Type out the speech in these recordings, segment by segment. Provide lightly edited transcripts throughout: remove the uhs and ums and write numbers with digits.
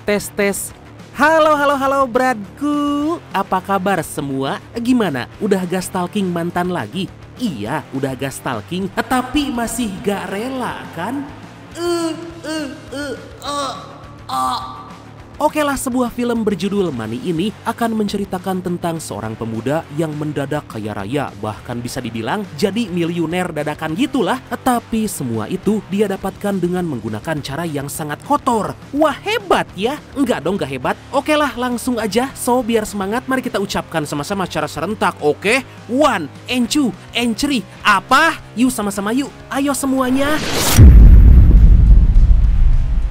Tes tes. Halo halo halo bradku. Apa kabar semua? Gimana? Udah gak stalking mantan lagi? Iya, udah gak stalking, tapi masih gak rela kan? Oke lah, sebuah film berjudul Money ini akan menceritakan tentang seorang pemuda yang mendadak kaya raya, bahkan bisa dibilang jadi miliuner dadakan gitulah. Tapi semua itu dia dapatkan dengan menggunakan cara yang sangat kotor. Wah, hebat ya? Enggak dong, gak hebat. Oke lah, langsung aja. So, biar semangat, mari kita ucapkan sama-sama secara serentak. Oke? 1, and 2, and 3. Apa? Yuk sama-sama yuk. Ayo semuanya.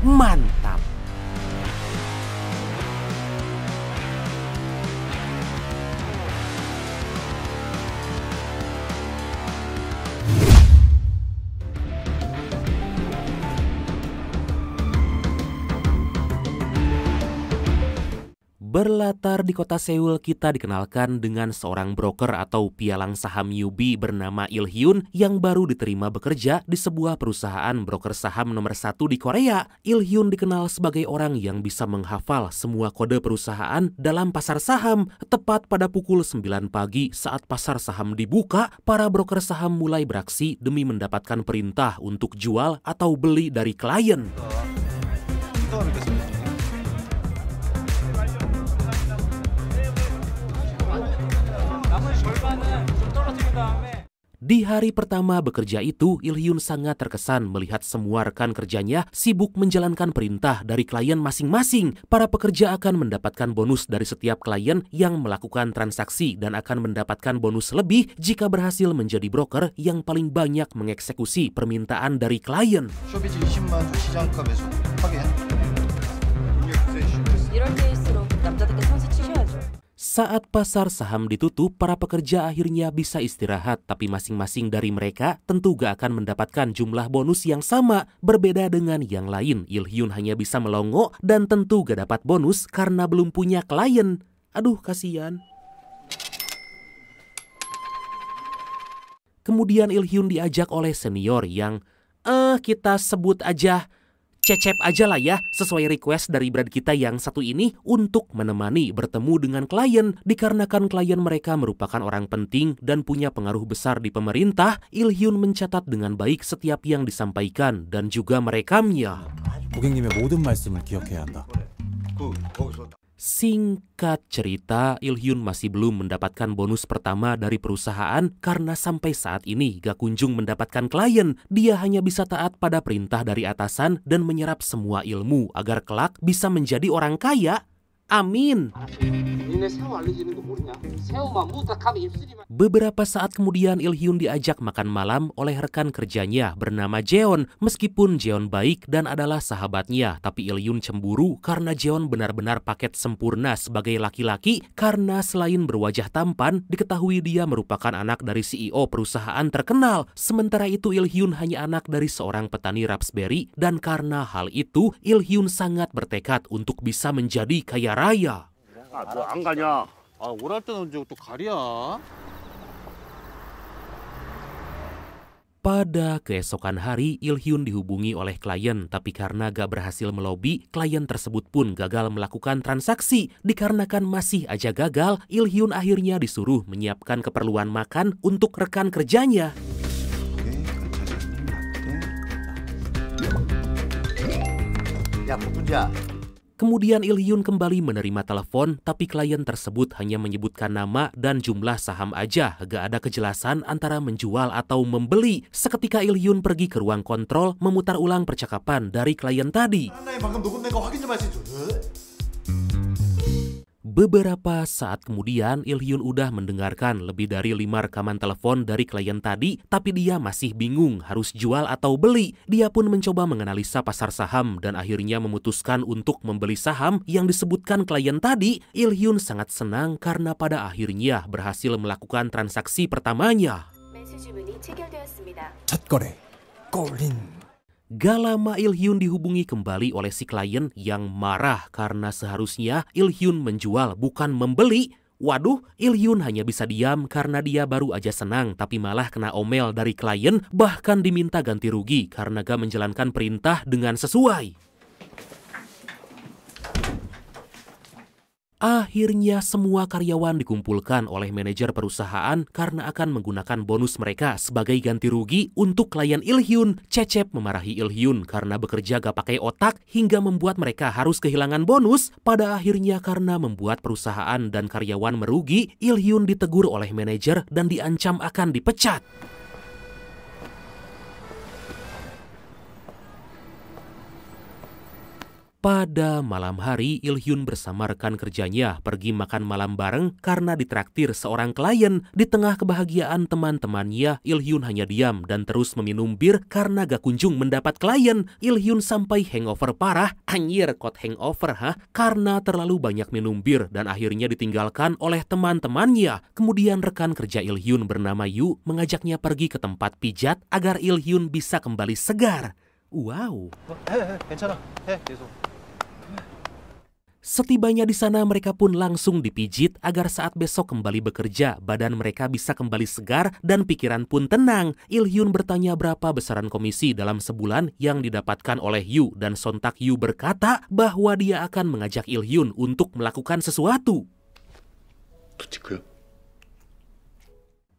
Mantap. Berlatar di kota Seoul, kita dikenalkan dengan seorang broker atau pialang saham newbie bernama Il Hyun yang baru diterima bekerja di sebuah perusahaan broker saham nomor 1 di Korea. Il Hyun dikenal sebagai orang yang bisa menghafal semua kode perusahaan dalam pasar saham. Tepat pada pukul 9 pagi saat pasar saham dibuka, para broker saham mulai beraksi demi mendapatkan perintah untuk jual atau beli dari klien. Di hari pertama bekerja itu, Il Hyun sangat terkesan melihat semua rekan kerjanya sibuk menjalankan perintah dari klien masing-masing. Para pekerja akan mendapatkan bonus dari setiap klien yang melakukan transaksi dan akan mendapatkan bonus lebih jika berhasil menjadi broker yang paling banyak mengeksekusi permintaan dari klien. Saat pasar saham ditutup, para pekerja akhirnya bisa istirahat, tapi masing-masing dari mereka tentu gak akan mendapatkan jumlah bonus yang sama. Berbeda dengan yang lain, Il Hyun hanya bisa melongo dan tentu gak dapat bonus karena belum punya klien. Aduh, kasihan. Kemudian Il Hyun diajak oleh senior yang, kita sebut aja Cecep aja lah ya, sesuai request dari brand kita yang satu ini untuk menemani bertemu dengan klien. Dikarenakan klien mereka merupakan orang penting dan punya pengaruh besar di pemerintah, Il Hyun mencatat dengan baik setiap yang disampaikan dan juga merekamnya. 고객님의 모든 말씀을 기억해야 한다. Singkat cerita, Il Hyun masih belum mendapatkan bonus pertama dari perusahaan karena sampai saat ini gak kunjung mendapatkan klien. Dia hanya bisa taat pada perintah dari atasan dan menyerap semua ilmu agar kelak bisa menjadi orang kaya. Amin. Beberapa saat kemudian Il Hyun diajak makan malam oleh rekan kerjanya bernama Jeon. Meskipun Jeon baik dan adalah sahabatnya, tapi Il Hyun cemburu karena Jeon benar-benar paket sempurna sebagai laki-laki karena selain berwajah tampan, diketahui dia merupakan anak dari CEO perusahaan terkenal. Sementara itu Il Hyun hanya anak dari seorang petani raspberry dan karena hal itu Il Hyun sangat bertekad untuk bisa menjadi kaya raya. 너 안 가냐? 오랄 때는 언제 또 가랴? Pada keesokan hari, Il Hyun dihubungi oleh klien, tapi karena gak berhasil melobi, klien tersebut pun gagal melakukan transaksi. Dikarenakan masih aja gagal, Il Hyun akhirnya disuruh menyiapkan keperluan makan untuk rekan kerjanya. Kemudian Il Hyun kembali menerima telepon, tapi klien tersebut hanya menyebutkan nama dan jumlah saham aja, gak ada kejelasan antara menjual atau membeli. Seketika Il Hyun pergi ke ruang kontrol, memutar ulang percakapan dari klien tadi. Beberapa saat kemudian, Il Hyun udah mendengarkan lebih dari 5 rekaman telepon dari klien tadi, tapi dia masih bingung harus jual atau beli. Dia pun mencoba menganalisa pasar saham dan akhirnya memutuskan untuk membeli saham yang disebutkan klien tadi. Il Hyun sangat senang karena pada akhirnya berhasil melakukan transaksi pertamanya. 첫 거래 골인. Gak lama Il Hyun dihubungi kembali oleh si klien yang marah karena seharusnya Il Hyun menjual bukan membeli. Waduh, Il Hyun hanya bisa diam karena dia baru aja senang tapi malah kena omel dari klien, bahkan diminta ganti rugi karena gak menjalankan perintah dengan sesuai. Akhirnya semua karyawan dikumpulkan oleh manajer perusahaan karena akan menggunakan bonus mereka sebagai ganti rugi untuk klien Il-hyun. Cecep memarahi Il-hyun karena bekerja gak pakai otak hingga membuat mereka harus kehilangan bonus. Pada akhirnya karena membuat perusahaan dan karyawan merugi, Il-hyun ditegur oleh manajer dan diancam akan dipecat. Pada malam hari, Il-hyun bersama rekan kerjanya pergi makan malam bareng karena ditraktir seorang klien. Di tengah kebahagiaan teman-temannya, Il-hyun hanya diam dan terus meminum bir karena gak kunjung mendapat klien. Il-hyun sampai hangover parah, anjir kok hangover karena terlalu banyak minum bir dan akhirnya ditinggalkan oleh teman-temannya. Kemudian rekan kerja Il-hyun bernama Yu mengajaknya pergi ke tempat pijat agar Il-hyun bisa kembali segar. Wow. 괜찮아. 계속. Setibanya di sana mereka pun langsung dipijit agar saat besok kembali bekerja, badan mereka bisa kembali segar dan pikiran pun tenang. Il-hyun bertanya berapa besaran komisi dalam sebulan yang didapatkan oleh Yu dan sontak Yu berkata bahwa dia akan mengajak Il-hyun untuk melakukan sesuatu.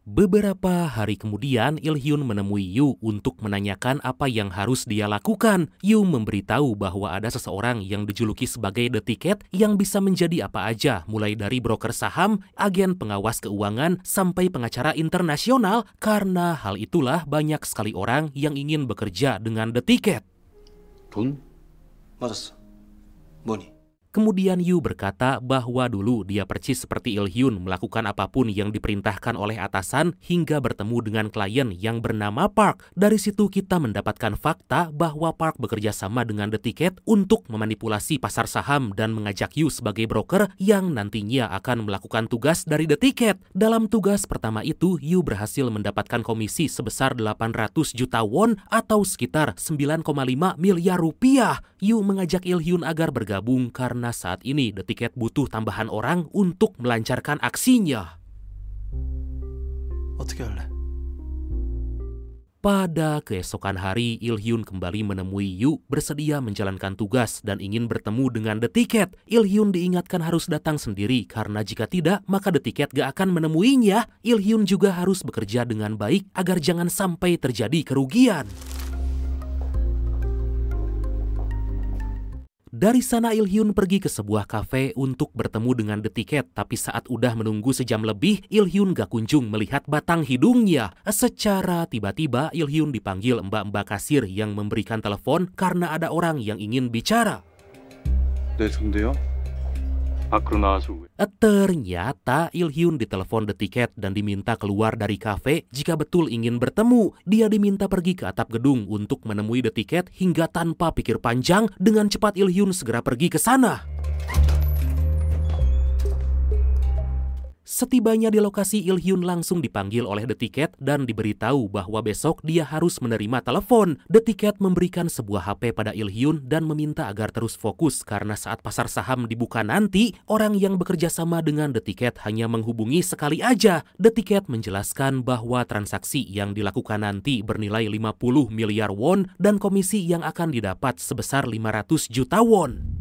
Beberapa hari kemudian, Il-hyun menemui Yu untuk menanyakan apa yang harus dia lakukan. Yu memberitahu bahwa ada seseorang yang dijuluki sebagai The Ticket yang bisa menjadi apa aja, mulai dari broker saham, agen pengawas keuangan, sampai pengacara internasional. Karena hal itulah banyak sekali orang yang ingin bekerja dengan The Ticket. 돈? 맞았어. 뭐니? Kemudian Yu berkata bahwa dulu dia persis seperti Il-hyun melakukan apapun yang diperintahkan oleh atasan hingga bertemu dengan klien yang bernama Park. Dari situ kita mendapatkan fakta bahwa Park bekerja sama dengan The Ticket untuk memanipulasi pasar saham dan mengajak Yu sebagai broker yang nantinya akan melakukan tugas dari The Ticket. Dalam tugas pertama itu, Yu berhasil mendapatkan komisi sebesar 800 juta won atau sekitar 9,5 miliar rupiah. Yu mengajak Il-hyun agar bergabung karena saat ini The Ticket butuh tambahan orang untuk melancarkan aksinya. 어떻게 할래? Pada keesokan hari, Il-hyun kembali menemui Yu bersedia menjalankan tugas dan ingin bertemu dengan The Ticket. Il-hyun diingatkan harus datang sendiri karena jika tidak, maka The Ticket gak akan menemuinya. Il-hyun juga harus bekerja dengan baik agar jangan sampai terjadi kerugian. Dari sana Il-hyun pergi ke sebuah kafe untuk bertemu dengan The Ticket, tapi saat udah menunggu sejam lebih, Il-hyun gak kunjung melihat batang hidungnya. Secara tiba-tiba Il-hyun dipanggil mbak-mbak kasir yang memberikan telepon karena ada orang yang ingin bicara. 네, 전데요. 밖으로 나와서 Ternyata Il-hyun ditelepon The Ticket dan diminta keluar dari kafe jika betul ingin bertemu. Dia diminta pergi ke atap gedung untuk menemui The Ticket hingga tanpa pikir panjang, dengan cepat Il-hyun segera pergi ke sana. Setibanya di lokasi, Il-hyun langsung dipanggil oleh The Ticket dan diberitahu bahwa besok dia harus menerima telepon. The Ticket memberikan sebuah HP pada Il-hyun dan meminta agar terus fokus karena saat pasar saham dibuka nanti, orang yang bekerja sama dengan The Ticket hanya menghubungi sekali aja. The Ticket menjelaskan bahwa transaksi yang dilakukan nanti bernilai 50 miliar won dan komisi yang akan didapat sebesar 500 juta won.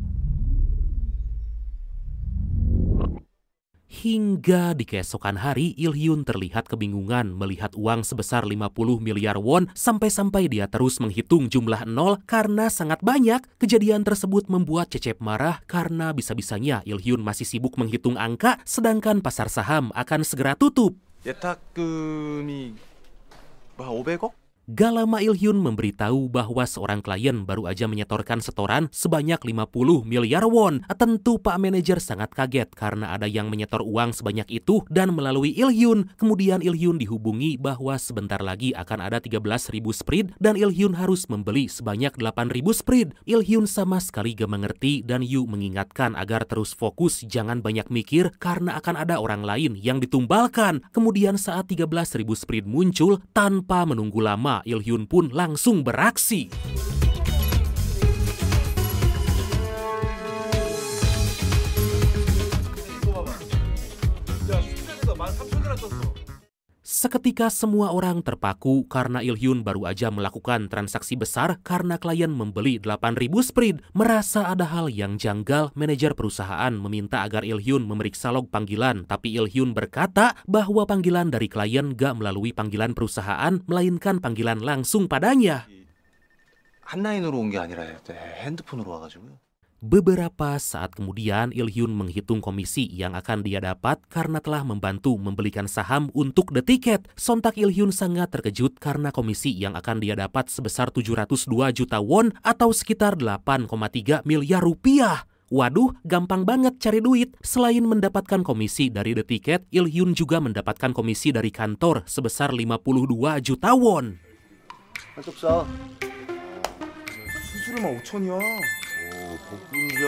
Hingga di keesokan hari, Il-hyun terlihat kebingungan melihat uang sebesar 50 miliar won sampai-sampai dia terus menghitung jumlah nol karena sangat banyak. Kejadian tersebut membuat Cecep marah karena bisa-bisanya Il-hyun masih sibuk menghitung angka sedangkan pasar saham akan segera tutup. 예탁금이 500억? Gak lama Il-hyun memberitahu bahwa seorang klien baru aja menyetorkan setoran sebanyak 50 miliar won. Tentu Pak Manajer sangat kaget karena ada yang menyetor uang sebanyak itu dan melalui Il-hyun. Kemudian Il-hyun dihubungi bahwa sebentar lagi akan ada 13.000 sprit dan Il-hyun harus membeli sebanyak 8.000 sprit. Il-hyun sama sekali gak mengerti dan Yu mengingatkan agar terus fokus, jangan banyak mikir karena akan ada orang lain yang ditumbalkan. Kemudian saat 13.000 sprit muncul, tanpa menunggu lama, Il-hyun pun langsung beraksi. Seketika semua orang terpaku karena Il-hyun baru aja melakukan transaksi besar karena klien membeli 8.000 sprint. Merasa ada hal yang janggal, manajer perusahaan meminta agar Il-hyun memeriksa log panggilan, tapi Il-hyun berkata bahwa panggilan dari klien gak melalui panggilan perusahaan, melainkan panggilan langsung padanya. 한라인으로 온 게 아니라 핸드폰으로 와가지고요. Beberapa saat kemudian, Il-hyun menghitung komisi yang akan dia dapat karena telah membantu membelikan saham untuk The Ticket. Sontak Il-hyun sangat terkejut karena komisi yang akan dia dapat sebesar 702 juta won atau sekitar 8,3 miliar rupiah. Waduh, gampang banget cari duit. Selain mendapatkan komisi dari The Ticket, Il-hyun juga mendapatkan komisi dari kantor sebesar 52 juta won. 한쪽 사. 수수료만 5천이야. 복분자.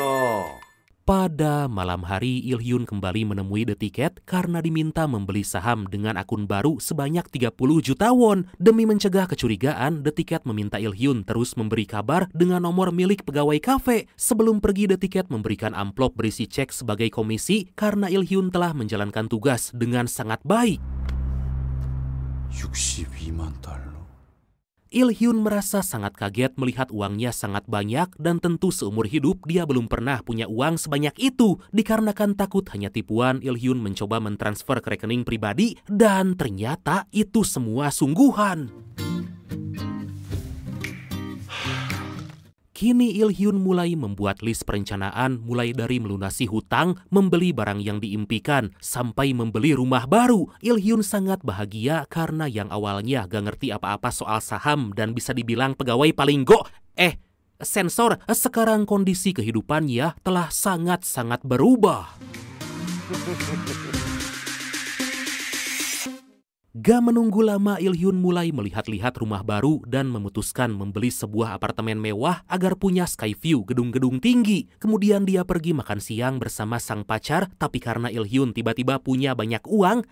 Pada malam hari, Il-hyun kembali menemui The Ticket karena diminta membeli saham dengan akun baru sebanyak 30 juta won. Demi mencegah kecurigaan, The Ticket meminta Il-hyun terus memberi kabar dengan nomor milik pegawai kafe. Sebelum pergi, The Ticket memberikan amplop berisi cek sebagai komisi karena Il-hyun telah menjalankan tugas dengan sangat baik. 62만 달러. Il-hyun merasa sangat kaget melihat uangnya sangat banyak dan tentu seumur hidup dia belum pernah punya uang sebanyak itu. Dikarenakan takut hanya tipuan, Il-hyun mencoba mentransfer ke rekening pribadi dan ternyata itu semua sungguhan. Kini Il-hyun mulai membuat list perencanaan mulai dari melunasi hutang, membeli barang yang diimpikan, sampai membeli rumah baru. Il-hyun sangat bahagia karena yang awalnya gak ngerti apa-apa soal saham dan bisa dibilang pegawai paling sensor, sekarang kondisi kehidupannya telah sangat-sangat berubah. Gak menunggu lama, Il-hyun mulai melihat-lihat rumah baru dan memutuskan membeli sebuah apartemen mewah agar punya sky view gedung-gedung tinggi. Kemudian dia pergi makan siang bersama sang pacar, tapi karena Il-hyun tiba-tiba punya banyak uang,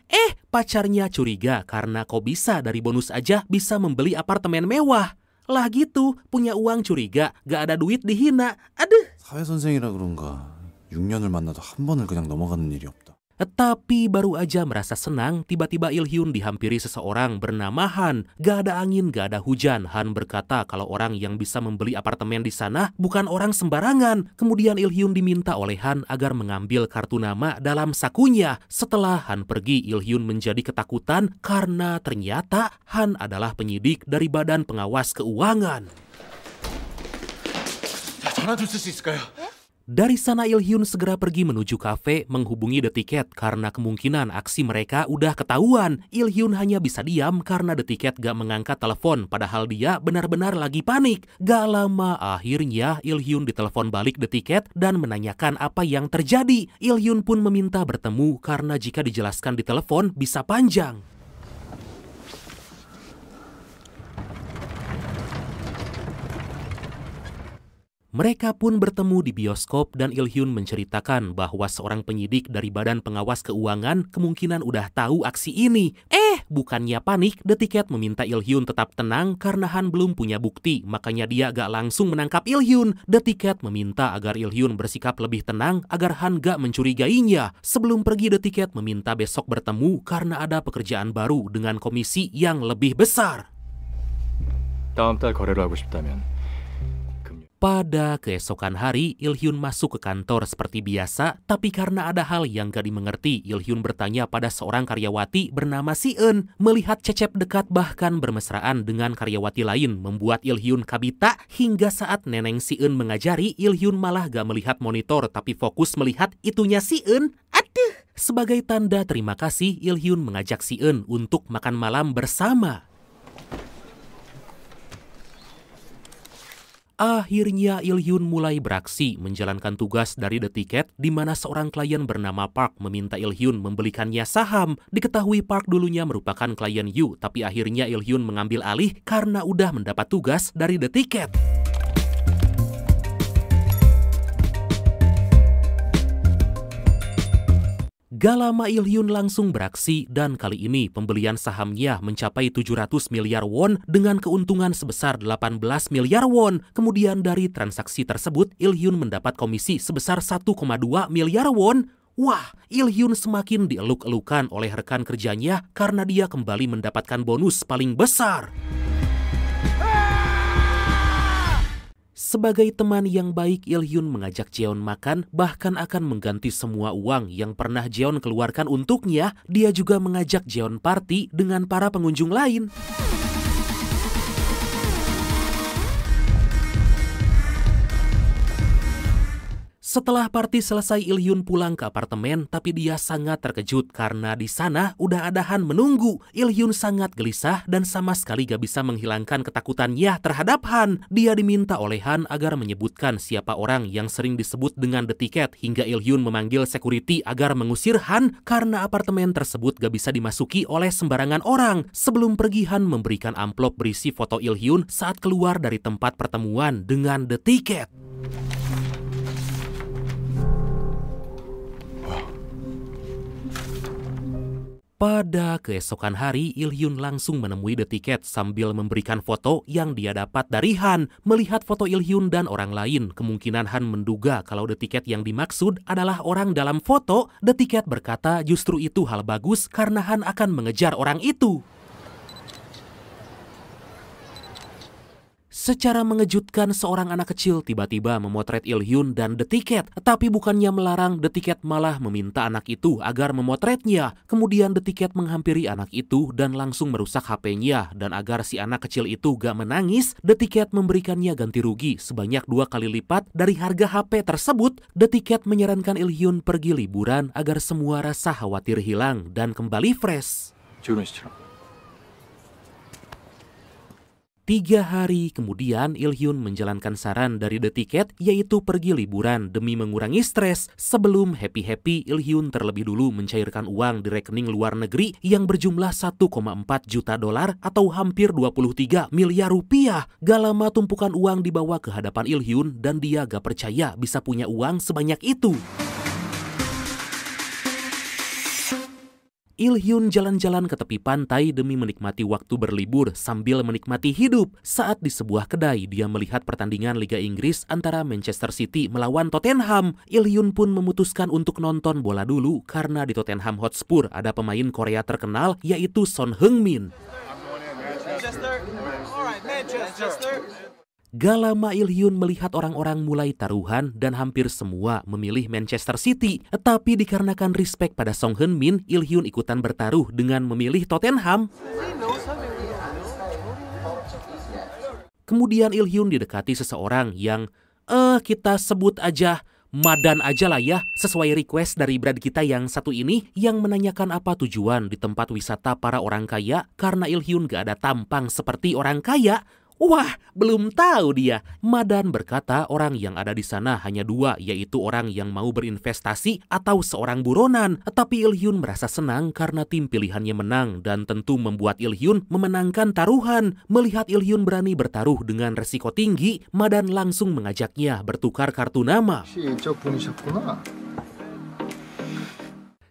pacarnya curiga karena kok bisa dari bonus aja bisa membeli apartemen mewah. Lah gitu, punya uang curiga, gak ada duit dihina. Aduh. 사회선생이라 그런가 6년을 만나도 한 번을 그냥 넘어가는 일이 없다. Tapi baru aja merasa senang, tiba-tiba Il-hyun dihampiri seseorang bernama Han. Gak ada angin, gak ada hujan. Han berkata kalau orang yang bisa membeli apartemen di sana bukan orang sembarangan. Kemudian Il-hyun diminta oleh Han agar mengambil kartu nama dalam sakunya. Setelah Han pergi, Il-hyun menjadi ketakutan karena ternyata Han adalah penyidik dari Badan Pengawas Keuangan. 전화 좀 쓸 수 있을까요? Dari sana Il-hyun segera pergi menuju kafe menghubungi The Ticket karena kemungkinan aksi mereka udah ketahuan. Il-hyun hanya bisa diam karena The Ticket gak mengangkat telepon padahal dia benar-benar lagi panik. Gak lama akhirnya Il-hyun ditelepon balik The Ticket dan menanyakan apa yang terjadi. Il-hyun pun meminta bertemu karena jika dijelaskan di telepon bisa panjang. Mereka pun bertemu di bioskop dan Il-hyun menceritakan bahwa seorang penyidik dari Badan Pengawas Keuangan kemungkinan udah tahu aksi ini. Bukannya panik, The Ticket meminta Il-hyun tetap tenang karena Han belum punya bukti, makanya dia gak langsung menangkap Il-hyun. The Ticket meminta agar Il-hyun bersikap lebih tenang agar Han gak mencurigainya. Sebelum pergi, The Ticket meminta besok bertemu karena ada pekerjaan baru dengan komisi yang lebih besar. 다음 달 거래를 하고 싶다면 Pada keesokan hari, Il-hyun masuk ke kantor seperti biasa, tapi karena ada hal yang gak dimengerti, Il-hyun bertanya pada seorang karyawati bernama Si-eun. Melihat Cecep dekat bahkan bermesraan dengan karyawati lain membuat Il-hyun kabita, hingga saat neneng Si-eun mengajari, Il-hyun malah gak melihat monitor tapi fokus melihat itunya Si-eun. Aduh! Sebagai tanda terima kasih, Il-hyun mengajak Si-eun untuk makan malam bersama. Akhirnya Il-hyun mulai beraksi menjalankan tugas dari The Ticket di mana seorang klien bernama Park meminta Il-hyun membelikannya saham. Diketahui Park dulunya merupakan klien Yu, tapi akhirnya Il-hyun mengambil alih karena udah mendapat tugas dari The Ticket. Gak lama Il-hyun langsung beraksi dan kali ini pembelian sahamnya mencapai 700 miliar won dengan keuntungan sebesar 18 miliar won. Kemudian dari transaksi tersebut Il-hyun mendapat komisi sebesar 1,2 miliar won. Wah, Il Hyun semakin dieluk-elukan oleh rekan kerjanya karena dia kembali mendapatkan bonus paling besar. Sebagai teman yang baik, Il Hyun mengajak Jeon makan, bahkan akan mengganti semua uang yang pernah Jeon keluarkan untuknya. Dia juga mengajak Jeon party dengan para pengunjung lain. Setelah party selesai, Il Hyun pulang ke apartemen, tapi dia sangat terkejut karena di sana udah ada Han menunggu. Il Hyun sangat gelisah dan sama sekali gak bisa menghilangkan ketakutannya terhadap Han. Dia diminta oleh Han agar menyebutkan siapa orang yang sering disebut dengan The Ticket, hingga Il Hyun memanggil security agar mengusir Han karena apartemen tersebut gak bisa dimasuki oleh sembarangan orang. Sebelum pergi, Han memberikan amplop berisi foto Il Hyun saat keluar dari tempat pertemuan dengan The Ticket. Pada keesokan hari, Il Hyun langsung menemui The Ticket sambil memberikan foto yang dia dapat dari Han. Melihat foto Il Hyun dan orang lain, kemungkinan Han menduga kalau The Ticket yang dimaksud adalah orang dalam foto. The Ticket berkata justru itu hal bagus karena Han akan mengejar orang itu. Secara mengejutkan, seorang anak kecil tiba-tiba memotret Il Hyun dan The Ticket. Tapi bukannya melarang, The Ticket malah meminta anak itu agar memotretnya. Kemudian The Ticket menghampiri anak itu dan langsung merusak HP-nya. Dan agar si anak kecil itu gak menangis, The Ticket memberikannya ganti rugi sebanyak 2 kali lipat dari harga HP tersebut. The Ticket menyarankan Il Hyun pergi liburan agar semua rasa khawatir hilang dan kembali fresh. 결혼식처럼. 3 hari kemudian, Il Hyun menjalankan saran dari The Ticket, yaitu pergi liburan demi mengurangi stres. Sebelum happy-happy, Il Hyun terlebih dulu mencairkan uang di rekening luar negeri yang berjumlah 1,4 juta dolar atau hampir 23 miliar rupiah. Gak lama tumpukan uang dibawa ke hadapan Il Hyun dan dia gak percaya bisa punya uang sebanyak itu. Il Hyun jalan-jalan ke tepi pantai demi menikmati waktu berlibur sambil menikmati hidup. Saat di sebuah kedai, dia melihat pertandingan Liga Inggris antara Manchester City melawan Tottenham. Il Hyun pun memutuskan untuk nonton bola dulu karena di Tottenham Hotspur ada pemain Korea terkenal yaitu Son Heung-min. Gak lama Il Hyun melihat orang-orang mulai taruhan dan hampir semua memilih Manchester City. Tapi dikarenakan respect pada Son Heung-min, Il Hyun ikutan bertaruh dengan memilih Tottenham. Kemudian Il Hyun didekati seseorang yang kita sebut aja Madan aja lah ya, sesuai request dari brand kita yang satu ini, yang menanyakan apa tujuan di tempat wisata para orang kaya karena Il Hyun gak ada tampang seperti orang kaya. Wah, belum tahu dia. Madan berkata orang yang ada di sana hanya 2, yaitu orang yang mau berinvestasi atau seorang buronan. Tapi Il Hyun merasa senang karena tim pilihannya menang dan tentu membuat Il Hyun memenangkan taruhan. Melihat Il Hyun berani bertaruh dengan resiko tinggi, Madan langsung mengajaknya bertukar kartu nama.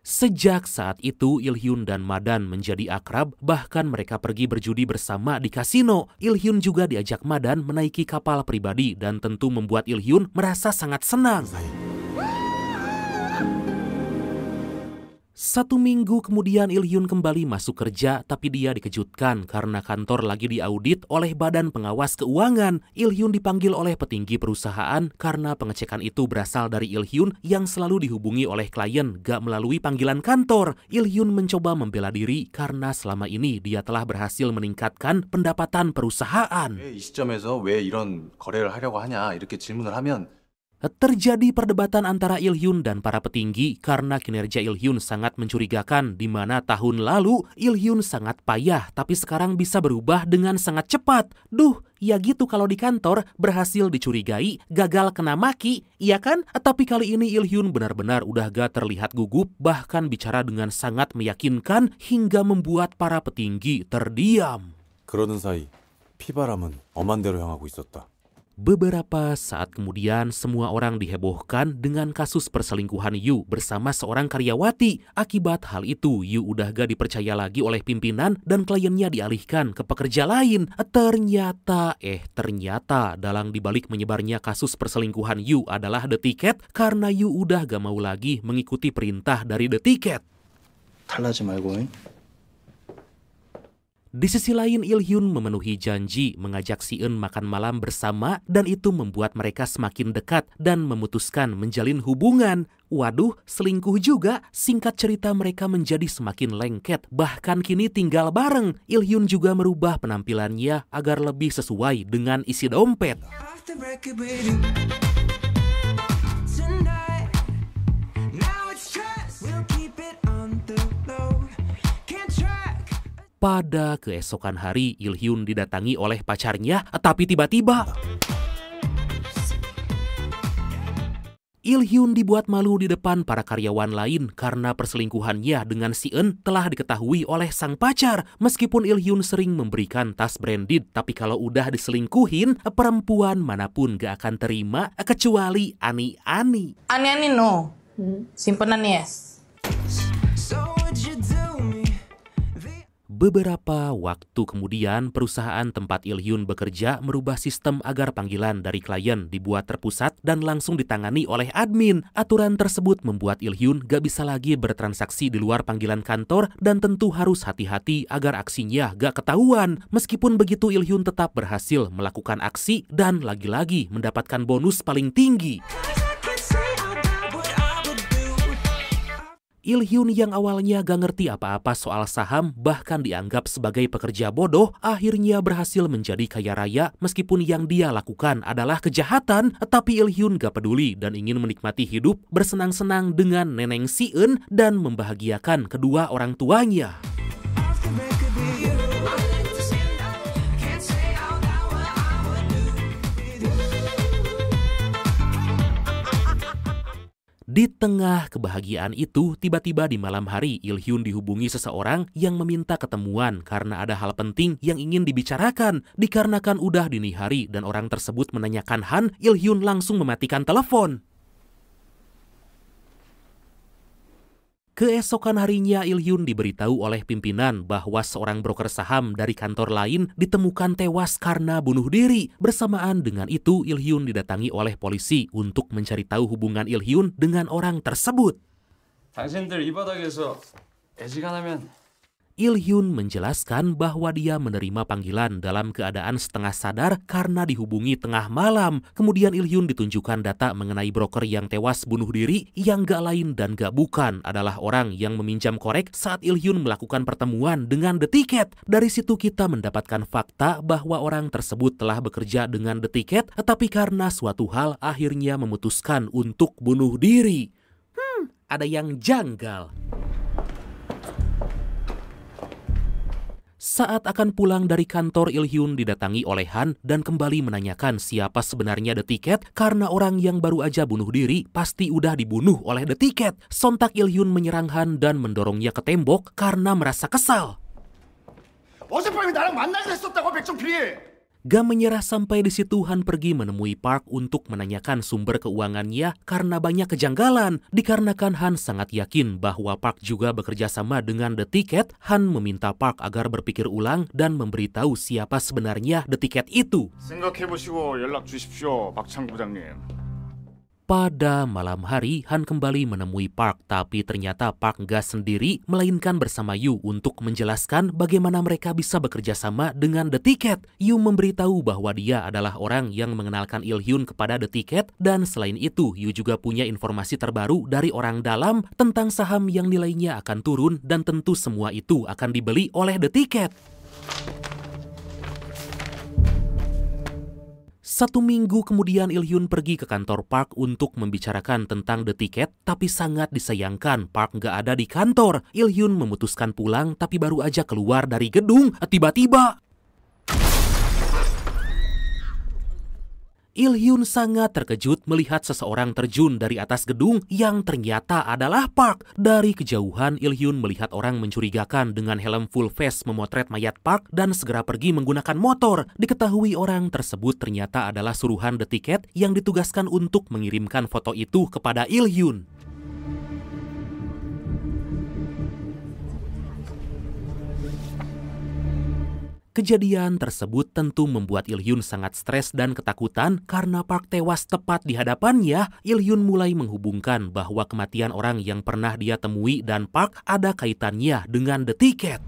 Sejak saat itu, Il Hyun dan Madan menjadi akrab, bahkan mereka pergi berjudi bersama di kasino. Il Hyun juga diajak Madan menaiki kapal pribadi dan tentu membuat Il Hyun merasa sangat senang. 1 minggu kemudian Il Hyun kembali masuk kerja, tapi dia dikejutkan karena kantor lagi diaudit oleh Badan Pengawas Keuangan. Il Hyun dipanggil oleh petinggi perusahaan karena pengecekan itu berasal dari Il Hyun yang selalu dihubungi oleh klien gak melalui panggilan kantor. Il Hyun mencoba membela diri karena selama ini dia telah berhasil meningkatkan pendapatan perusahaan. 왜 이 시점에서 왜 이런 거래를 하려고 하냐 이렇게 질문을 하면 Terjadi perdebatan antara Il Hyun dan para petinggi karena kinerja Il Hyun sangat mencurigakan, di mana tahun lalu Il Hyun sangat payah tapi sekarang bisa berubah dengan sangat cepat. Duh, ya gitu kalau di kantor berhasil dicurigai, gagal kena maki, iya kan? Tapi kali ini Il Hyun benar-benar udah gak terlihat gugup, bahkan bicara dengan sangat meyakinkan hingga membuat para petinggi terdiam. 그러는 사이 피바람은 엄한 데로 향하고 있었다. Beberapa saat kemudian, semua orang dihebohkan dengan kasus perselingkuhan Yu bersama seorang karyawati. Akibat hal itu, Yu udah gak dipercaya lagi oleh pimpinan dan kliennya dialihkan ke pekerja lain. Ternyata dalang dibalik menyebarnya kasus perselingkuhan Yu adalah The Ticket karena Yu udah gak mau lagi mengikuti perintah dari The Ticket. 탈나지 말고. Di sisi lain, Il Hyun memenuhi janji mengajak Si Eun makan malam bersama dan itu membuat mereka semakin dekat dan memutuskan menjalin hubungan. Waduh, selingkuh juga. Singkat cerita, mereka menjadi semakin lengket, bahkan kini tinggal bareng. Il Hyun juga merubah penampilannya agar lebih sesuai dengan isi dompet. Pada keesokan hari, Il Hyun didatangi oleh pacarnya, tapi tiba-tiba Il Hyun dibuat malu di depan para karyawan lain karena perselingkuhannya dengan Si Eun telah diketahui oleh sang pacar. Meskipun Il Hyun sering memberikan tas branded, tapi kalau udah diselingkuhin, perempuan manapun gak akan terima kecuali Ani. Ani no, simpenan yes. Beberapa waktu kemudian, perusahaan tempat Il Hyun bekerja merubah sistem agar panggilan dari klien dibuat terpusat dan langsung ditangani oleh admin. Aturan tersebut membuat Il Hyun gak bisa lagi bertransaksi di luar panggilan kantor dan tentu harus hati-hati agar aksinya gak ketahuan. Meskipun begitu, Il Hyun tetap berhasil melakukan aksi dan lagi-lagi mendapatkan bonus paling tinggi. Il Hyun yang awalnya gak ngerti apa-apa soal saham, bahkan dianggap sebagai pekerja bodoh, akhirnya berhasil menjadi kaya raya meskipun yang dia lakukan adalah kejahatan. Tapi Il Hyun gak peduli dan ingin menikmati hidup bersenang-senang dengan neneng Si Eun dan membahagiakan kedua orang tuanya. Di tengah kebahagiaan itu, tiba-tiba di malam hari Il Hyun dihubungi seseorang yang meminta ketemuan karena ada hal penting yang ingin dibicarakan. Dikarenakan udah dini hari dan orang tersebut menanyakan Han, Il Hyun langsung mematikan telepon. Keesokan harinya, Il Hyun diberitahu oleh pimpinan bahwa seorang broker saham dari kantor lain ditemukan tewas karena bunuh diri. Bersamaan dengan itu, Il Hyun didatangi oleh polisi untuk mencari tahu hubungan Il Hyun dengan orang tersebut. 당신들 이 바닥에서 애지간하면 Il Hyun menjelaskan bahwa dia menerima panggilan dalam keadaan setengah sadar karena dihubungi tengah malam. Kemudian Il Hyun ditunjukkan data mengenai broker yang tewas bunuh diri yang gak lain dan gak bukan adalah orang yang meminjam korek saat Il Hyun melakukan pertemuan dengan The Ticket. Dari situ kita mendapatkan fakta bahwa orang tersebut telah bekerja dengan The Ticket, tetapi karena suatu hal akhirnya memutuskan untuk bunuh diri. Ada yang janggal. Saat akan pulang dari kantor, Il Hyun didatangi oleh Han dan kembali menanyakan siapa sebenarnya The Ticket karena orang yang baru aja bunuh diri pasti udah dibunuh oleh The Ticket. Sontak Il Hyun menyerang Han dan mendorongnya ke tembok karena merasa kesal. 어젯밤에 나랑 만나기로 했었다고 백종필이. Gak menyerah sampai di situ, Han pergi menemui Park untuk menanyakan sumber keuangannya karena banyak kejanggalan. Dikarenakan Han sangat yakin bahwa Park juga bekerja sama dengan The Ticket, Han meminta Park agar berpikir ulang dan memberitahu siapa sebenarnya The Ticket itu. 생각해보시고 연락 주십시오, 박창 부장님. Pada malam hari, Han kembali menemui Park, tapi ternyata Park gak sendiri, melainkan bersama Yu untuk menjelaskan bagaimana mereka bisa bekerja sama dengan The Ticket. Yu memberitahu bahwa dia adalah orang yang mengenalkan Il Hyun kepada The Ticket, dan selain itu, Yu juga punya informasi terbaru dari orang dalam tentang saham yang nilainya akan turun, dan tentu semua itu akan dibeli oleh The Ticket. 1 minggu kemudian, Il Hyun pergi ke kantor Park untuk membicarakan tentang The Ticket, tapi sangat disayangkan Park gak ada di kantor. Il Hyun memutuskan pulang, tapi baru aja keluar dari gedung, tiba-tiba Il-hyun sangat terkejut melihat seseorang terjun dari atas gedung yang ternyata adalah Park. Dari kejauhan, Il-hyun melihat orang mencurigakan dengan helm full face memotret mayat Park dan segera pergi menggunakan motor. Diketahui orang tersebut ternyata adalah suruhan The Ticket yang ditugaskan untuk mengirimkan foto itu kepada Il-hyun. Kejadian tersebut tentu membuat Il-hyun sangat stres dan ketakutan karena Park tewas tepat di hadapannya. Il-hyun mulai menghubungkan bahwa kematian orang yang pernah dia temui dan Park ada kaitannya dengan The Ticket.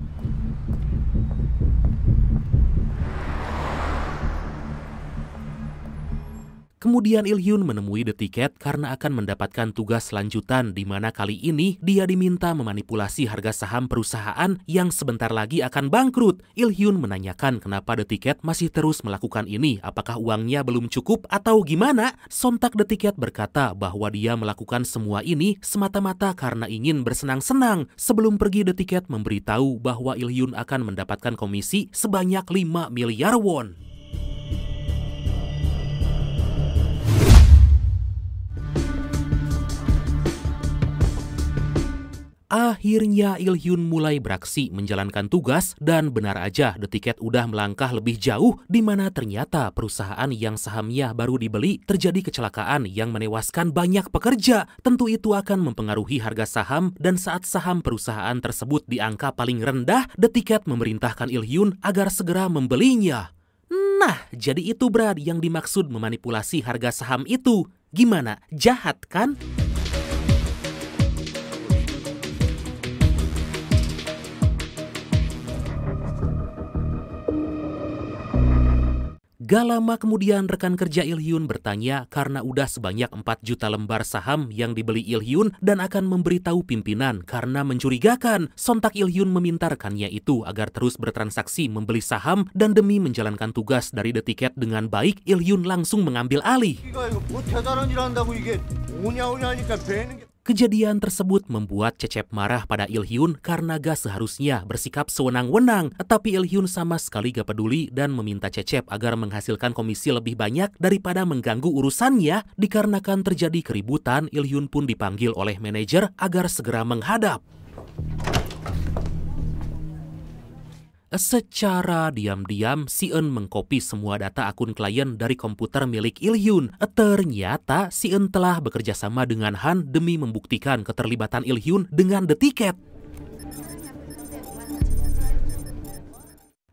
Kemudian Il-hyun menemui The Ticket karena akan mendapatkan tugas lanjutan di mana kali ini dia diminta memanipulasi harga saham perusahaan yang sebentar lagi akan bangkrut. Il-hyun menanyakan kenapa The Ticket masih terus melakukan ini, apakah uangnya belum cukup atau gimana? Sontak The Ticket berkata bahwa dia melakukan semua ini semata-mata karena ingin bersenang-senang. Sebelum pergi, The Ticket memberitahu bahwa Il-hyun akan mendapatkan komisi sebanyak 5 miliar won. Akhirnya Il-hyun mulai beraksi menjalankan tugas dan benar aja The Ticket udah melangkah lebih jauh di mana ternyata perusahaan yang sahamnya baru dibeli terjadi kecelakaan yang menewaskan banyak pekerja. Tentu itu akan mempengaruhi harga saham dan saat saham perusahaan tersebut di angka paling rendah, The Ticket memerintahkan Il-hyun agar segera membelinya. Nah, jadi itu Brad yang dimaksud memanipulasi harga saham itu. Gimana? Jahat kan? Gak lama kemudian rekan kerja Il-hyun bertanya karena udah sebanyak 4 juta lembar saham yang dibeli Il-hyun dan akan memberitahu pimpinan karena mencurigakan. Sontak Il-hyun meminta rekannya itu agar terus bertransaksi membeli saham dan demi menjalankan tugas dari The Ticket dengan baik, Il-hyun langsung mengambil alih. Kejadian tersebut membuat Cecep marah pada Il-hyun karena gak seharusnya bersikap sewenang-wenang. Tapi Il-hyun sama sekali gak peduli dan meminta Cecep agar menghasilkan komisi lebih banyak daripada mengganggu urusannya. Dikarenakan terjadi keributan, Il-hyun pun dipanggil oleh manajer agar segera menghadap. Secara diam-diam, Si-eun mengcopy semua data akun klien dari komputer milik Il-hyun. Ternyata Si-eun telah bekerja sama dengan Han demi membuktikan keterlibatan Il-hyun dengan The Ticket.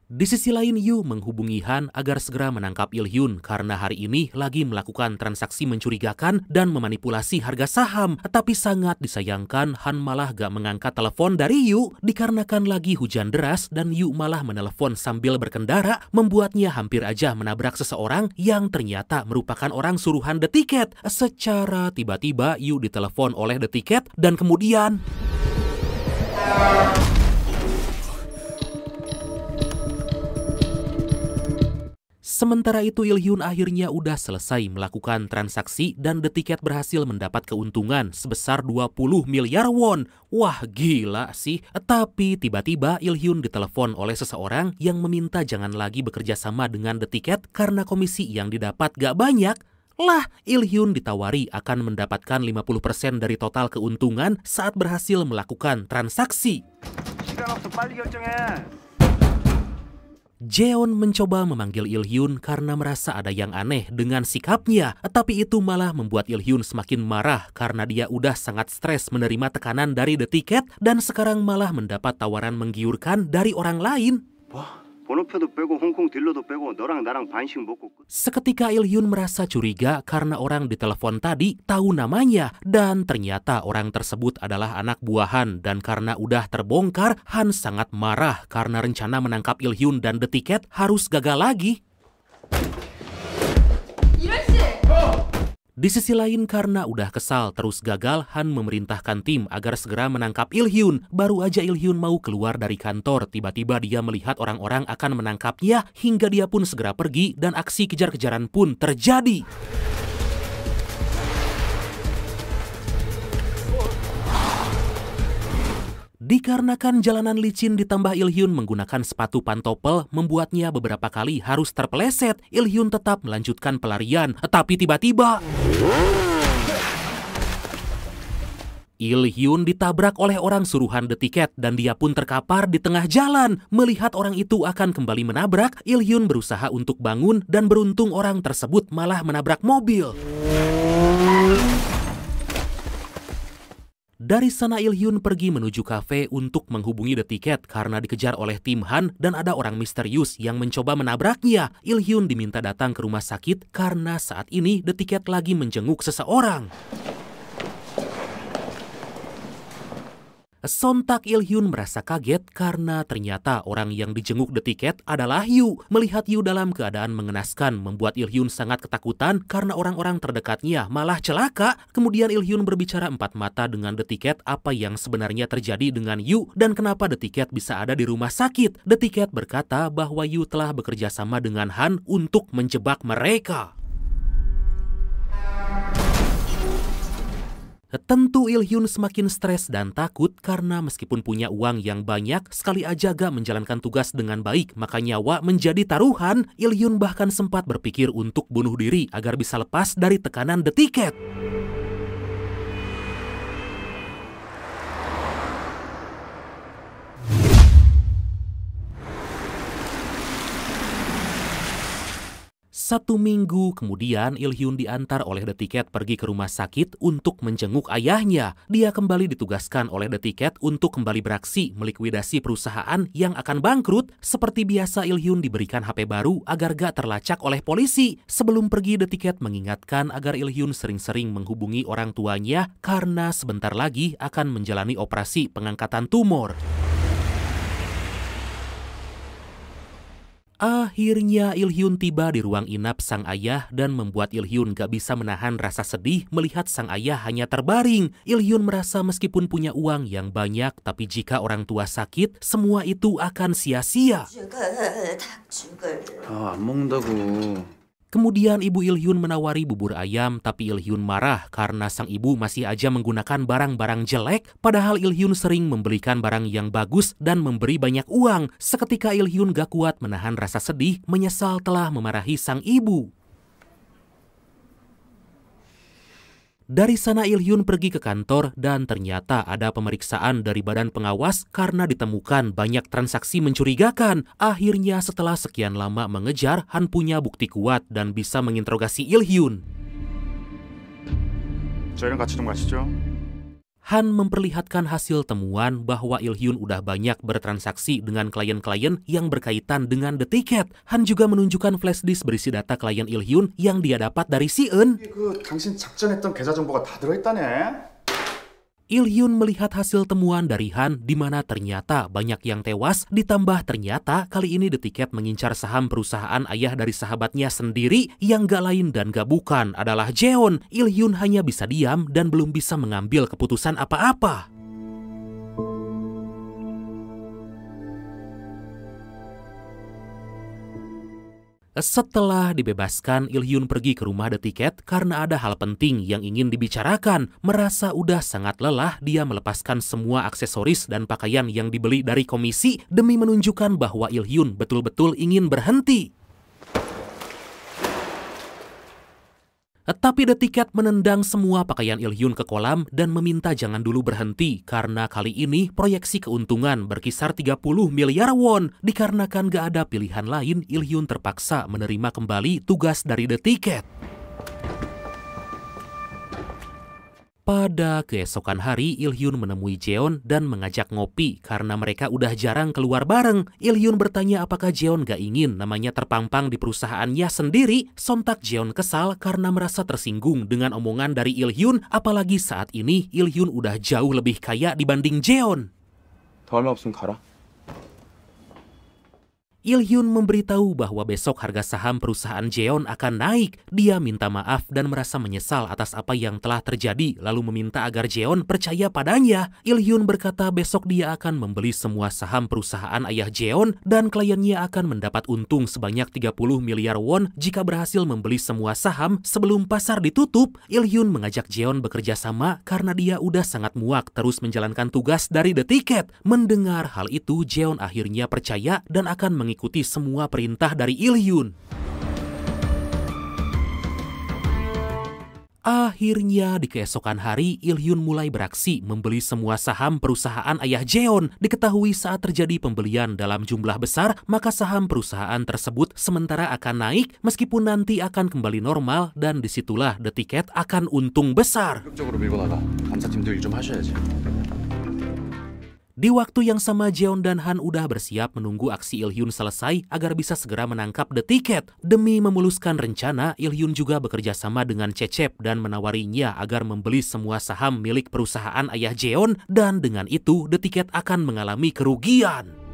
Di sisi lain, Yu menghubungi Han agar segera menangkap Il-hyun karena hari ini lagi melakukan transaksi mencurigakan dan memanipulasi harga saham. Tapi sangat disayangkan, Han malah gak mengangkat telepon dari Yu dikarenakan lagi hujan deras dan Yu malah menelepon sambil berkendara, membuatnya hampir aja menabrak seseorang yang ternyata merupakan orang suruhan The Ticket. Secara tiba-tiba Yu ditelepon oleh The Ticket dan kemudian sementara itu Il-hyun akhirnya udah selesai melakukan transaksi dan The Ticket berhasil mendapat keuntungan sebesar 20 miliar won. Wah gila sih. Tapi tiba-tiba Il-hyun ditelepon oleh seseorang yang meminta jangan lagi bekerja sama dengan The Ticket karena komisi yang didapat gak banyak. Lah, Il-hyun ditawari akan mendapatkan 50% dari total keuntungan saat berhasil melakukan transaksi. Jeon mencoba memanggil Il-hyun karena merasa ada yang aneh dengan sikapnya. Tapi itu malah membuat Il-hyun semakin marah karena dia udah sangat stres menerima tekanan dari The Ticket dan sekarang malah mendapat tawaran menggiurkan dari orang lain. Seketika Il-hyun merasa curiga karena orang ditelepon tadi tahu namanya dan ternyata orang tersebut adalah anak buahan dan karena udah terbongkar, Han sangat marah karena rencana menangkap Il-hyun dan The Ticket harus gagal lagi. Di sisi lain karena udah kesal terus gagal, Han memerintahkan tim agar segera menangkap Il-hyun. Baru aja Il-hyun mau keluar dari kantor, tiba-tiba dia melihat orang-orang akan menangkapnya hingga dia pun segera pergi dan aksi kejar-kejaran pun terjadi. Dikarenakan jalanan licin ditambah Il-hyun menggunakan sepatu pantopel membuatnya beberapa kali harus terpeleset, Il-hyun tetap melanjutkan pelarian. Tapi tiba-tiba Il-hyun ditabrak oleh orang suruhan The Ticket dan dia pun terkapar di tengah jalan. Melihat orang itu akan kembali menabrak, Il-hyun berusaha untuk bangun dan beruntung orang tersebut malah menabrak mobil. Dari sana Il-hyun pergi menuju kafe untuk menghubungi The Ticket karena dikejar oleh tim Han dan ada orang misterius yang mencoba menabraknya. Il-hyun diminta datang ke rumah sakit karena saat ini The Ticket lagi menjenguk seseorang. Sontak Il-hyun merasa kaget karena ternyata orang yang dijenguk The Ticket adalah Yu. Melihat Yu dalam keadaan mengenaskan membuat Il-hyun sangat ketakutan karena orang-orang terdekatnya malah celaka. Kemudian Il-hyun berbicara empat mata dengan The Ticket apa yang sebenarnya terjadi dengan Yu dan kenapa The Ticket bisa ada di rumah sakit. The Ticket berkata bahwa Yu telah bekerja sama dengan Han untuk menjebak mereka. Tentu Il-hyun semakin stres dan takut karena meskipun punya uang yang banyak, sekali aja gak menjalankan tugas dengan baik, maka nyawa menjadi taruhan. Il-hyun bahkan sempat berpikir untuk bunuh diri agar bisa lepas dari tekanan The Ticket. Satu minggu kemudian, Il-hyun diantar oleh The Ticket pergi ke rumah sakit untuk menjenguk ayahnya. Dia kembali ditugaskan oleh The Ticket untuk kembali beraksi melikuidasi perusahaan yang akan bangkrut. Seperti biasa, Il-hyun diberikan HP baru agar gak terlacak oleh polisi. Sebelum pergi, The Ticket mengingatkan agar Il-hyun sering-sering menghubungi orang tuanya karena sebentar lagi akan menjalani operasi pengangkatan tumor. Akhirnya Il-hyun tiba di ruang inap sang ayah dan membuat Il-hyun gak bisa menahan rasa sedih melihat sang ayah hanya terbaring. Il-hyun merasa meskipun punya uang yang banyak, tapi jika orang tua sakit, semua itu akan sia-sia. 안 먹는다고. Kemudian ibu Il-hyun menawari bubur ayam, tapi Il-hyun marah karena sang ibu masih aja menggunakan barang-barang jelek, padahal Il-hyun sering membelikan barang yang bagus dan memberi banyak uang. Seketika Il-hyun gak kuat menahan rasa sedih, menyesal telah memarahi sang ibu. Dari sana Il-hyun pergi ke kantor dan ternyata ada pemeriksaan dari badan pengawas karena ditemukan banyak transaksi mencurigakan. Akhirnya setelah sekian lama mengejar, Han punya bukti kuat dan bisa menginterogasi Il-hyun. 저희랑 같이 좀 가시죠. Han memperlihatkan hasil temuan bahwa Il-hyun udah banyak bertransaksi dengan klien-klien yang berkaitan dengan The Ticket. Han juga menunjukkan flash disk berisi data klien Il-hyun yang dia dapat dari Si-eun. 당신 작전했던 계좌 정보가 다 들어있다네. Il-hyun melihat hasil temuan dari Han di mana ternyata banyak yang tewas, ditambah ternyata kali ini The Ticket mengincar saham perusahaan ayah dari sahabatnya sendiri yang gak lain dan gak bukan adalah Jeon. Il-hyun hanya bisa diam dan belum bisa mengambil keputusan apa-apa. Setelah dibebaskan, Il-hyun pergi ke rumah The Ticket karena ada hal penting yang ingin dibicarakan. Merasa udah sangat lelah, dia melepaskan semua aksesoris dan pakaian yang dibeli dari komisi demi menunjukkan bahwa Il-hyun betul-betul ingin berhenti. Tapi The Ticket menendang semua pakaian Il-hyun ke kolam dan meminta jangan dulu berhenti karena kali ini proyeksi keuntungan berkisar 30 miliar won. Dikarenakan gak ada pilihan lain, Il-hyun terpaksa menerima kembali tugas dari The Ticket. Pada keesokan hari, Il-hyun menemui Jeon dan mengajak ngopi karena mereka udah jarang keluar bareng. Il-hyun bertanya apakah Jeon gak ingin namanya terpampang di perusahaannya sendiri. Sontak Jeon kesal karena merasa tersinggung dengan omongan dari Il-hyun, apalagi saat ini Il-hyun udah jauh lebih kaya dibanding Jeon. 더 얼마 없으면 가라. Il-hyun memberitahu bahwa besok harga saham perusahaan Jeon akan naik. Dia minta maaf dan merasa menyesal atas apa yang telah terjadi, lalu meminta agar Jeon percaya padanya. Il-hyun berkata besok dia akan membeli semua saham perusahaan ayah Jeon dan kliennya akan mendapat untung sebanyak 30 miliar won jika berhasil membeli semua saham sebelum pasar ditutup. Il-hyun mengajak Jeon bekerja sama karena dia udah sangat muak terus menjalankan tugas dari The Ticket. Mendengar hal itu, Jeon akhirnya percaya dan akan mengikuti semua perintah dari Il-hyun. Akhirnya di keesokan hari, Il-hyun mulai beraksi membeli semua saham perusahaan ayah Jeon. Diketahui saat terjadi pembelian dalam jumlah besar, maka saham perusahaan tersebut sementara akan naik meskipun nanti akan kembali normal dan disitulah The Ticket akan untung besar. 적극적으로 밀고 나가. 감사팀도 일 좀 하셔야지. Di waktu yang sama, Jeon dan Han udah bersiap menunggu aksi Il-hyun selesai agar bisa segera menangkap The Ticket. Demi memuluskan rencana, Il-hyun juga bekerja sama dengan Cecep dan menawarinya agar membeli semua saham milik perusahaan ayah Jeon, dan dengan itu The Ticket akan mengalami kerugian.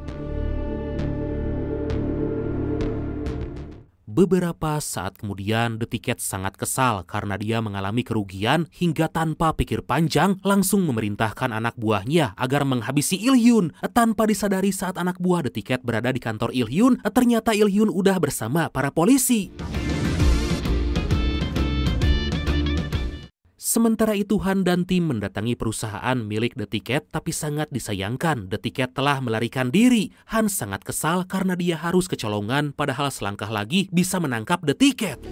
Beberapa saat kemudian, The Ticket sangat kesal karena dia mengalami kerugian hingga tanpa pikir panjang langsung memerintahkan anak buahnya agar menghabisi Il-hyun. Tanpa disadari saat anak buah The Ticket berada di kantor Il-hyun, ternyata Il-hyun udah bersama para polisi. Sementara itu, Han dan tim mendatangi perusahaan milik The Ticket, tapi sangat disayangkan The Ticket telah melarikan diri. Han sangat kesal karena dia harus kecolongan, padahal selangkah lagi bisa menangkap The Ticket.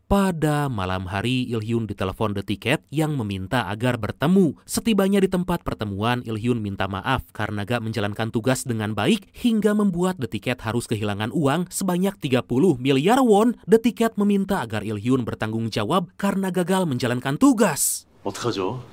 Pada malam hari, Il-hyun ditelepon The Ticket yang meminta agar bertemu. Setibanya di tempat pertemuan, Il-hyun minta maaf karena gak menjalankan tugas dengan baik hingga membuat The Ticket harus kehilangan uang sebanyak 30 miliar won. The Ticket meminta agar Il-hyun bertanggung jawab karena gagal menjalankan tugas. 어떡하죠?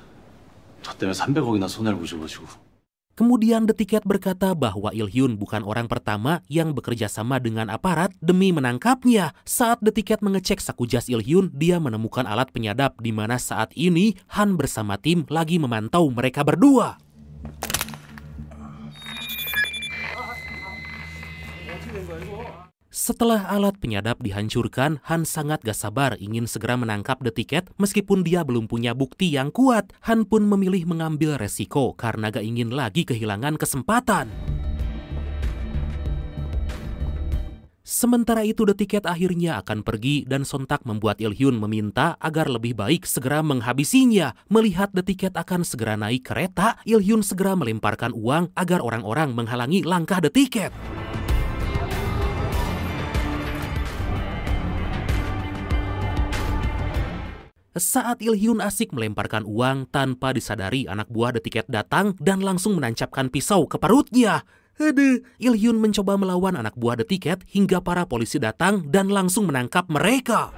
저 때문에 300억이나 손해를 보셔가지고. Kemudian The Ticket berkata bahwa Il-hyun bukan orang pertama yang bekerja sama dengan aparat demi menangkapnya. Saat The Ticket mengecek saku jas Il-hyun, dia menemukan alat penyadap di mana saat ini Han bersama tim lagi memantau mereka berdua. Setelah alat penyadap dihancurkan, Han sangat gak sabar ingin segera menangkap The Ticket meskipun dia belum punya bukti yang kuat. Han pun memilih mengambil resiko karena gak ingin lagi kehilangan kesempatan. Sementara itu The Ticket akhirnya akan pergi dan sontak membuat Il-hyun meminta agar lebih baik segera menghabisinya. Melihat The Ticket akan segera naik kereta, Il-hyun segera melemparkan uang agar orang-orang menghalangi langkah The Ticket. Saat Il-hyun asik melemparkan uang, tanpa disadari anak buah The Ticket datang dan langsung menancapkan pisau ke perutnya. Il-hyun mencoba melawan anak buah The Ticket hingga para polisi datang dan langsung menangkap mereka.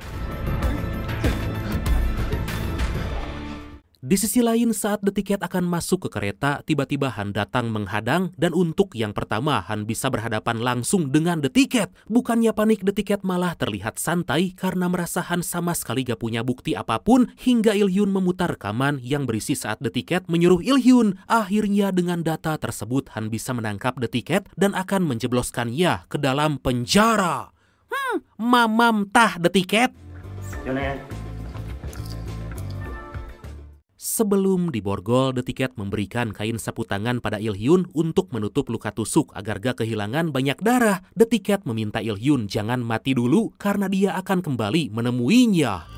Di sisi lain, saat The Ticket akan masuk ke kereta, tiba-tiba Han datang menghadang dan untuk yang pertama Han bisa berhadapan langsung dengan The Ticket. Bukannya panik, The Ticket malah terlihat santai karena merasa Han sama sekali gak punya bukti apapun hingga Il-hyun memutar rekaman yang berisi saat The Ticket menyuruh Il-hyun. Akhirnya dengan data tersebut Han bisa menangkap The Ticket dan akan menjebloskannya ke dalam penjara. Mamam tah The Ticket. Sebelum diborgol, The Ticket memberikan kain sapu tangan pada Il-hyun untuk menutup luka tusuk agar gak kehilangan banyak darah. The Ticket meminta Il-hyun jangan mati dulu karena dia akan kembali menemuinya.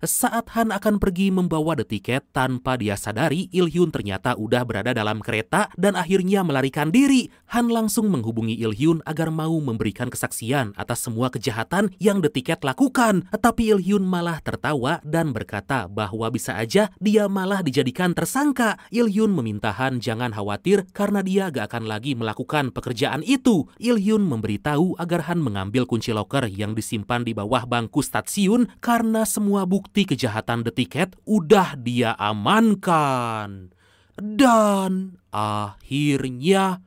Saat Han akan pergi membawa The Ticket, tanpa dia sadari Il-hyun ternyata udah berada dalam kereta dan akhirnya melarikan diri. Han langsung menghubungi Il-hyun agar mau memberikan kesaksian atas semua kejahatan yang The Ticket lakukan. Tapi Il-hyun malah tertawa dan berkata bahwa bisa aja dia malah dijadikan tersangka. Il-hyun meminta Han jangan khawatir karena dia gak akan lagi melakukan pekerjaan itu. Il-hyun memberitahu agar Han mengambil kunci loker yang disimpan di bawah bangku stasiun karena semua bukti kejahatan The Ticket udah dia amankan. Dan akhirnya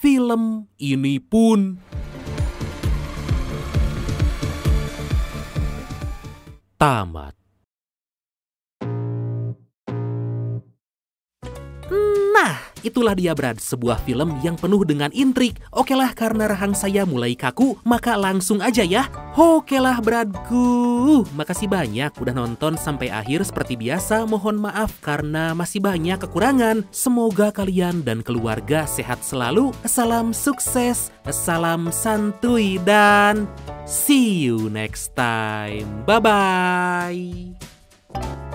film ini pun tamat. itulah dia Brad, sebuah film yang penuh dengan intrik. Oke lah, karena rahang saya mulai kaku, maka langsung aja ya. Oke lah Bradku, makasih banyak udah nonton sampai akhir. Seperti biasa, mohon maaf karena masih banyak kekurangan. Semoga kalian dan keluarga sehat selalu. Salam sukses, salam santuy, dan see you next time. Bye-bye.